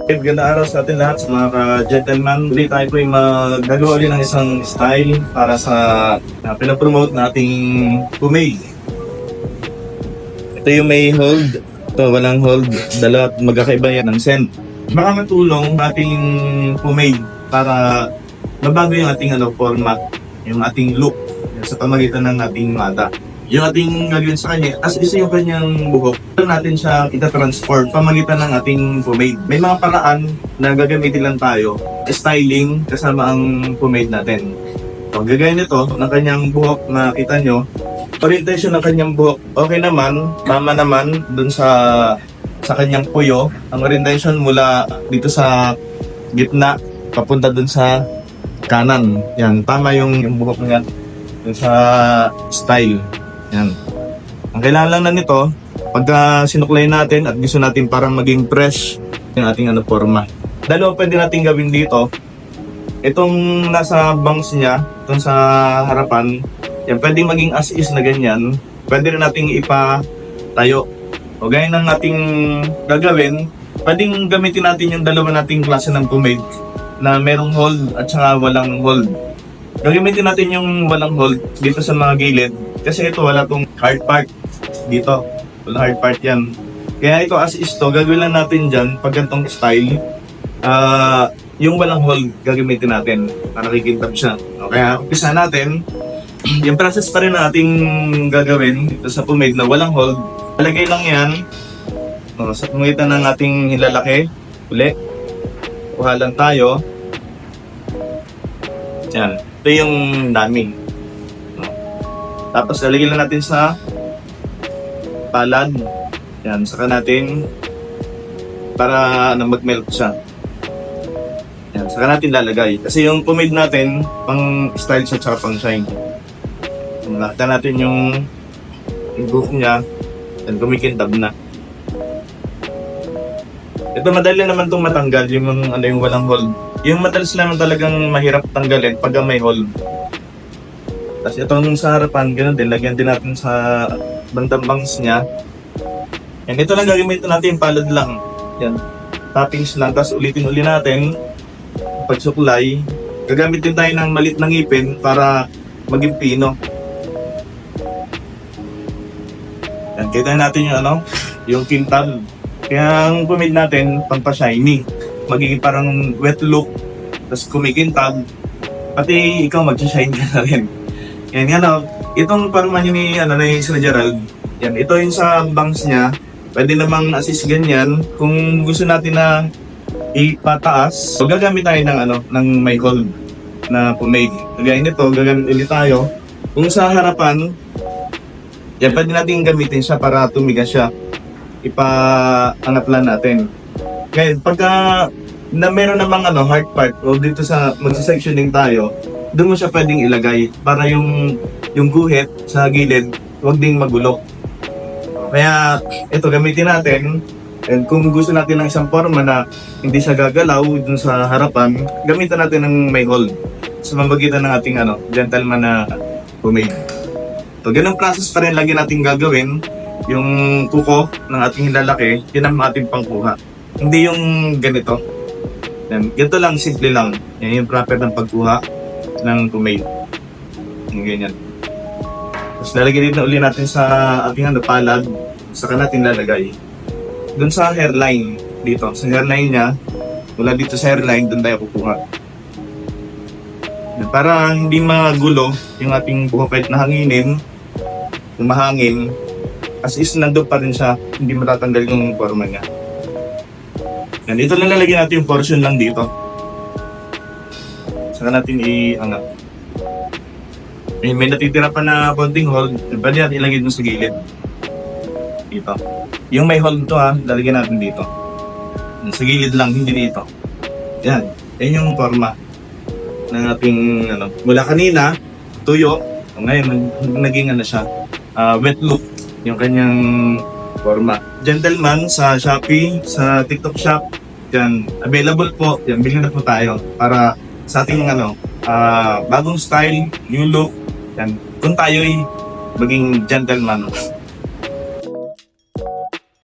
Ganda araw sa atin lahat, sa mga ka-gentleman. Ulit tayo po yung magagawa ulit ng isang style para sa pinapromote nating pomade. Ito yung may hold, ito walang hold, dalawa at magkakaiba yan ng scent. Baka matulong ating pomade para mabago yung ating format, yung ating look sa pamagitan ng ating mata. Yung ating gagawin sa kanya, as isa yung kanyang buhok, ito natin siya ita-transform pamagitan ng ating pomade. May mga paraan na gagamitin lang tayo, styling kasama ang pomade natin. So, gagawin nito ng kanyang buhok, nakita nyo, orientation ng kanyang buhok, okay naman, tama naman dun sa kanyang puyo. Ang orientation mula dito sa gitna, papunta dun sa kanan. Yan, tama yung buhok niya dun sa style. Yan. Ang kailangan lang na nito, pagka sinuklay natin at gusto natin parang maging fresh yung ating forma. Dalawa pwede natin gawin dito. Itong nasa bangs niya, itong sa harapan, yan pwedeng maging as is na ganyan. Pwede rin nating ipatayo. O gaya ng ating gagawin, pwedeng gamitin natin yung dalawa nating klase ng pomade na merong hold at saka walang hold. Gagamitin natin yung walang hold dito sa mga gilid kasi ito wala tong hard part dito. Wala hard part yan. Kaya ito as is to, gagawin lang natin dyan pag ganitong style. Yung walang hold gagamitin natin para kikintab siya. O, kaya umpisa natin. Yung process pa rin na ating gagawin dito sa pomade na walang hold. Palagay lang yan sa pamagitan ng ating hilalaki. Uli. Kuha lang tayo. Yan. Ito yung dami. Tapos lalagyan lang natin sa palad. Yan, saka natin para mag-melt siya. Yan, saka natin lalagay. Kasi yung pomade natin, pang style siya tsaka pang shine. Nakita natin yung buhok niya, yan, kumikintab na. Ito madali naman itong matanggal, yung walang hold. Yung madalas naman talagang mahirap tanggalin pag may hold. Tapos itong sa harapan, ganoon din, lagyan din natin sa bandang bangs niya. Yan, ito lang gagamitin natin, palad lang. Yan, toppings lang, tapos ulitin natin. Pagsuklay, gagamitin tayo ng malit na ngipin para maging pino. Yan, kita natin yung yung kintab. Kaya ang pomade natin, pampa-shiny. Magiging parang wet look, tapos kumikintab, pati ikaw mag-shine ka na rin. Yan, itong parang ni Sir Gerald, yan, ito yung sa bangs niya, pwede namang assist ganyan, kung gusto natin na ipataas, so gagamit tayo ng may hold na pomade. Kagaya nito, gagamit ulit tayo. Kung sa harapan, yan, pwede natin gamitin siya para tumigas siya. Ipaangat lang natin. Ngayon, pagka na meron namang hard part o dito sa magsa-sectioning tayo, doon mo siya pwedeng ilagay para yung guhit sa gilid huwag ding magulo. Kaya ito gamitin natin, and kung gusto natin ng isang forma na hindi siya gagalaw dun sa harapan, gamitin natin ng may hold sa pamamagitan ng ating gentleman na pomade. So ganun process pa rin lagi natin gagawin. Yung kuko ng ating hilalaki, yun ang ating pangkuha. Hindi yung ganito. Yan, ganito lang, simple lang. Yan yung proper ng pagkuha ng pomade. Yung ganyan. Tapos lalagyan din ulit natin sa ating palad, saka natin lalagay. Doon sa hairline, dito, sa hairline niya, mula dito sa hairline, doon tayo kukuha. Para hindi magulo yung ating buhok kahit nahanginin, yung mahangin, as is nandun pa rin siya, hindi matatanggal yung forma niya. Yan, dito lang lalagyan natin yung portion lang dito. Saka natin i-angat. May natitira pa na konting hold, pwede natin ilagay dun sa gilid. Dito. Yung may hold to lalagyan natin dito. Sa gilid lang, hindi dito. Yan. Yan yung forma ng ating, mula kanina, tuyo. Ngayon, naging siya, wet look, yung kanyang forma. Gentleman sa Shopee, sa TikTok Shop, yan, available po. Yan, bilhin na po tayo para sa ating bagong style, new look. Yan, kung tayo'y maging gentleman.